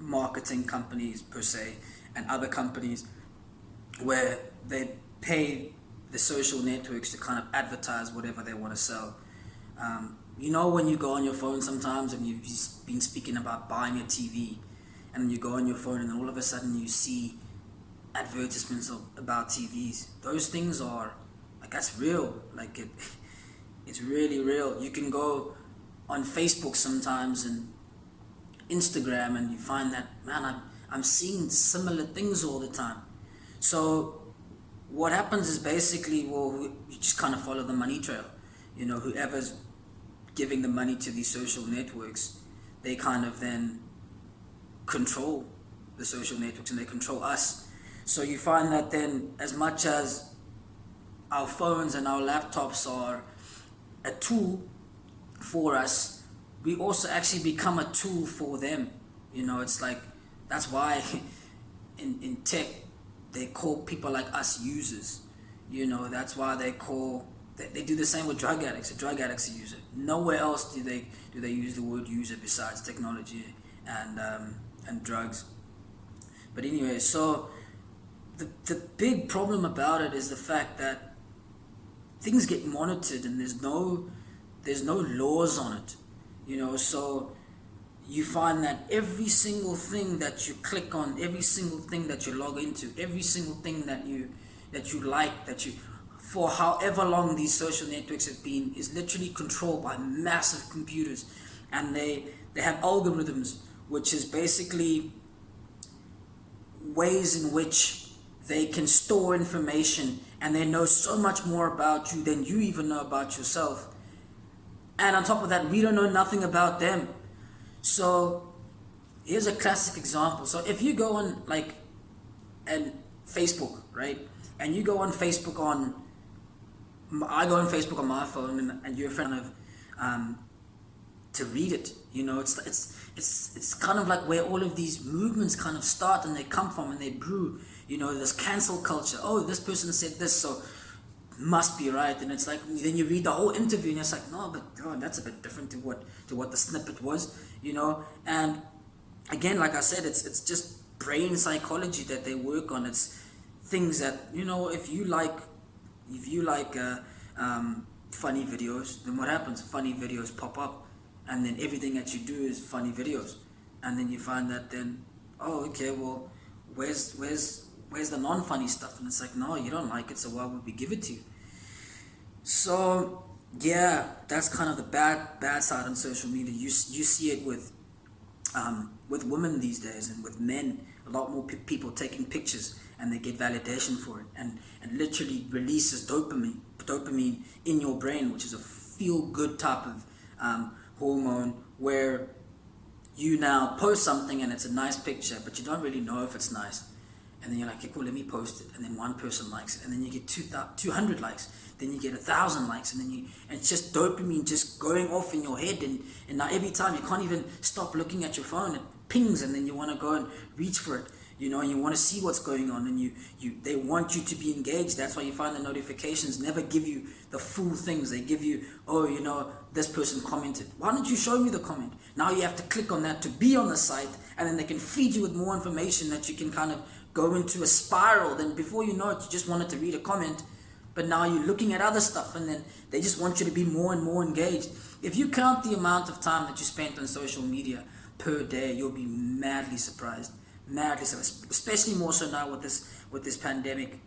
marketing companies per se and other companies where they pay the social networks to kind of advertise whatever they want to sell. When you go on your phone sometimes and you've been speaking about buying a TV, and then you go on your phone and then all of a sudden you see advertisements about TVs. Those things are like, that's real. Like it's really real. You can go on Facebook sometimes and Instagram and you find that, man, I'm seeing similar things all the time. So what happens is basically, you just kind of follow the money trail. Whoever's giving the money to these social networks, they kind of then control the social networks and they control us. So you find that then, as much as our phones and our laptops are a tool for us, we also actually become a tool for them. It's like, that's why in tech they call people like us users. That's why they do the same with drug addicts. A drug addict's a user. Nowhere else do they use the word user besides technology and drugs. But anyway, so the big problem about it is the fact that things get monitored and there's no laws on it. So you find that every single thing that you click on, every single thing that you log into, every single thing that you like, for however long these social networks have been, is literally controlled by massive computers. And they have algorithms, which is basically ways in which they can store information, and they know so much more about you than you even know about yourself. And on top of that, we don't know nothing about them. So here's a classic example. So if you go on Facebook, right? And you go on Facebook I go on Facebook on my phone, and you're a friend of to read it. It's kind of like where all of these movements kind of start and they come from and they brew. This cancel culture. Oh, this person said this, so must be right. And it's like, then you read the whole interview and it's like, no, but God, that's a bit different to what the snippet was. And again, like I said, it's just brain psychology that they work on. It's things that, if you like funny videos, then what happens? Funny videos pop up, and then everything that you do is funny videos, and then you find that then, oh, okay, well, where's the non-funny stuff? And it's like, no, you don't like it, so why would we give it to you? So yeah, that's kind of the bad side on social media. You see it with women these days, and with men. A lot more people taking pictures and they get validation for it, and literally releases dopamine in your brain, which is a feel-good type of hormone, where you now post something and it's a nice picture, but you don't really know if it's nice. And then you're like, okay, cool, let me post it. And then one person likes it, and then you get 200 likes, then you get 1,000 likes, and it's just dopamine just going off in your head, and now every time you can't even stop looking at your phone. It pings, and then you want to go and reach for it, and you want to see what's going on, and they want you to be engaged. That's why you find the notifications never give you the full things. They give you, this person commented. Why don't you show me the comment? Now you have to click on that to be on the site, and then they can feed you with more information that you can kind of go into a spiral. Then before you know it, you just wanted to read a comment, but now you're looking at other stuff, and then they just want you to be more and more engaged. If you count the amount of time that you spent on social media per day, you'll be madly surprised, especially more so now with this pandemic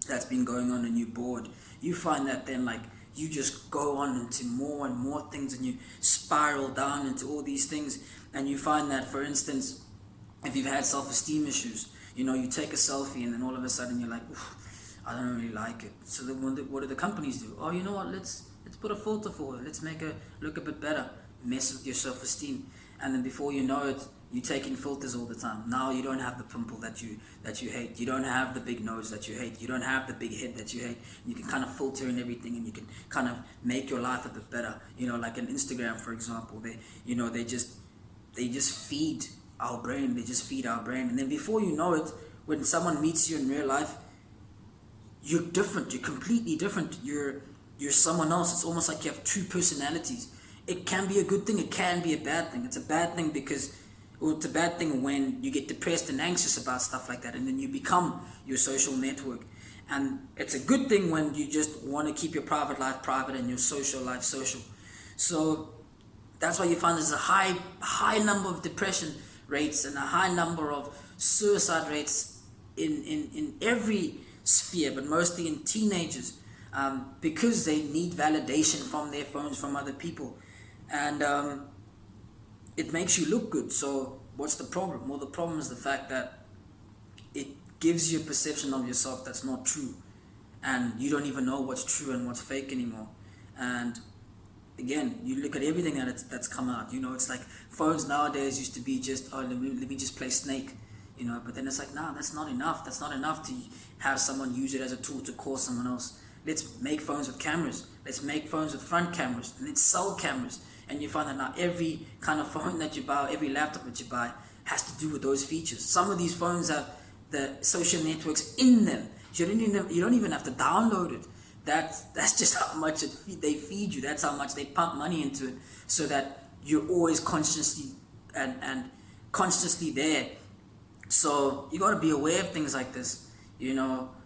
that's been going on, and you're bored. You find that then, like, you just go on into more and more things, and you spiral down into all these things. And you find that, for instance, if you've had self-esteem issues, you take a selfie, and then all of a sudden you're like, I don't really like it. So then what do the companies do? Oh, you know what, let's put a filter for it, let's make it look a bit better. Mess with your self-esteem, and then before you know it, you're taking filters all the time. Now you don't have the pimple that you hate. You don't have the big nose that you hate. You don't have the big head that you hate. You can kind of filter in everything, and you can kind of make your life a bit better. Like on Instagram, for example, they just feed our brain. They just feed our brain, and then before you know it, when someone meets you in real life, you're different. You're completely different. You're someone else. It's almost like you have two personalities. It can be a good thing. It can be a bad thing. It's a bad thing because or it's a bad thing when you get depressed and anxious about stuff like that, and then you become your social network. And it's a good thing when you just want to keep your private life private and your social life social. So that's why you find there's a high number of depression rates and a high number of suicide rates in every sphere, but mostly in teenagers, because they need validation from their phones, from other people. And it makes you look good. So what's the problem? Well, the problem is the fact that it gives you a perception of yourself that's not true, and you don't even know what's true and what's fake anymore. And again, you look at everything that's come out. It's like phones nowadays used to be just, oh, let me just play Snake. But then it's like, nah, that's not enough. That's not enough to have someone use it as a tool to call someone else. Let's make phones with cameras. Let's make phones with front cameras, and let's sell cameras. And you find that now every kind of phone that you buy, every laptop that you buy, has to do with those features. Some of these phones have the social networks in them. You don't even have to download it. That's just how much they feed you. That's how much they pump money into it, so that you're always consciously and consciously there. So you got to be aware of things like this.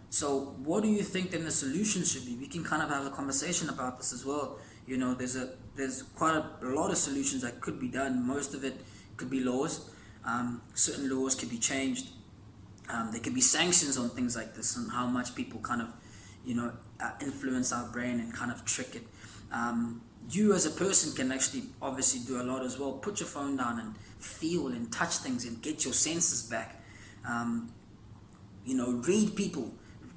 So what do you think then the solution should be? We can kind of have a conversation about this as well. There's quite a lot of solutions that could be done. Most of it could be laws. Certain laws could be changed. There could be sanctions on things like this, and how much people kind of, influence our brain and kind of trick it. You as a person can actually obviously do a lot as well. Put your phone down and feel and touch things and get your senses back. Read people.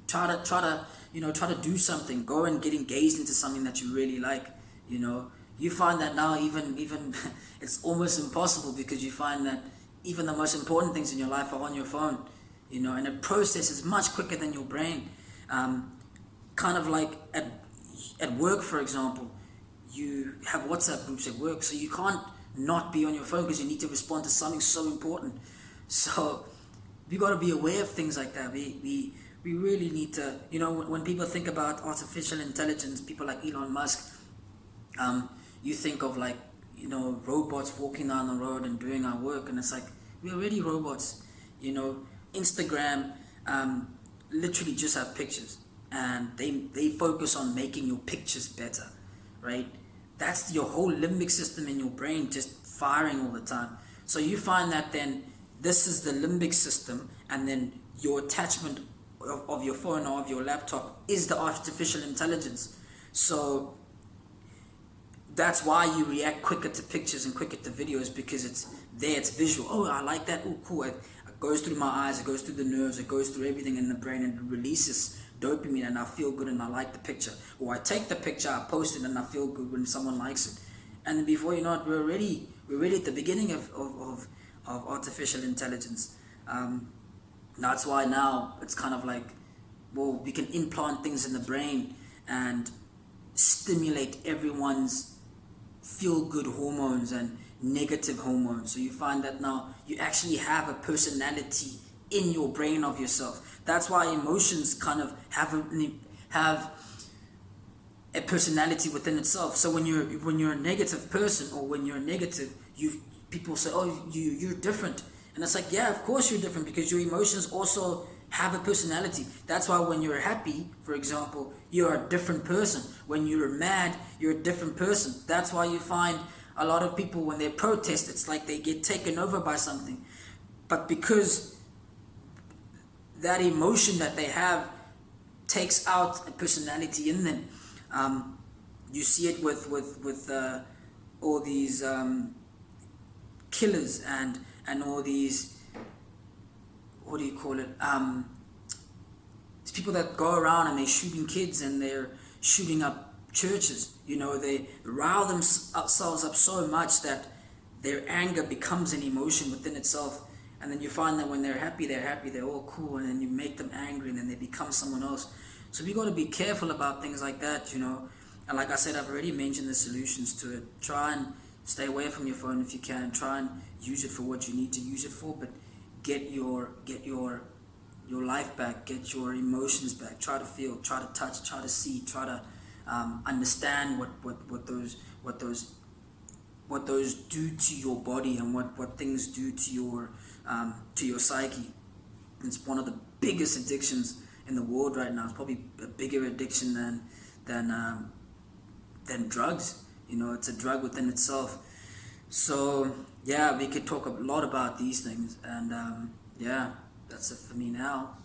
Try to do something. Go and get engaged into something that you really like. You find that now even it's almost impossible, because you find that even the most important things in your life are on your phone. And it processes much quicker than your brain. Kind of like at work, for example, you have WhatsApp groups at work, so you can't not be on your phone because you need to respond to something so important. So we got to be aware of things like that. We really need to, when people think about artificial intelligence, people like Elon Musk, you think of like, robots walking down the road and doing our work, and it's like, we're already robots. Instagram literally just have pictures, and they focus on making your pictures better, right? That's your whole limbic system in your brain just firing all the time. So you find that then this is the limbic system, and then your attachment of your phone or of your laptop is the artificial intelligence. So that's why you react quicker to pictures and quicker to videos, because it's there, it's visual. Oh, I like that. Oh, cool. It goes through my eyes, it goes through the nerves, it goes through everything in the brain, and it releases dopamine, and I feel good and I like the picture. Or I take the picture, I post it, and I feel good when someone likes it. And then before you know it, we're already at the beginning of artificial intelligence. That's why now it's kind of like, well, we can implant things in the brain and stimulate everyone's feel-good hormones and negative hormones. So you find that now you actually have a personality in your brain of yourself. That's why emotions kind of have a personality within itself. So when you're a negative person, or when you're negative, people say, oh, you're different. And it's like, yeah, of course you're different, because your emotions also have a personality. That's why when you're happy, for example, you're a different person. When you're mad, you're a different person. That's why you find a lot of people, when they protest, it's like they get taken over by something. But because that emotion that they have takes out a personality in them. You see it with all these killers and all these, what do you call it? It's people that go around and they're shooting kids and they're shooting up churches. They rile themselves up so much that their anger becomes an emotion within itself. And then you find that when they're happy, they're all cool, and then you make them angry, and then they become someone else. So we got to be careful about things like that, And like I said, I've already mentioned the solutions to it. Try and stay away from your phone if you can. Try and use it for what you need to use it for, but get your life back, get your emotions back. Try to feel, try to touch, try to see, try to understand what those what those do to your body and what things do to your psyche. It's one of the biggest addictions in the world right now. It's probably a bigger addiction than drugs. You know, it's a drug within itself. So yeah, we could talk a lot about these things, and yeah, that's it for me now.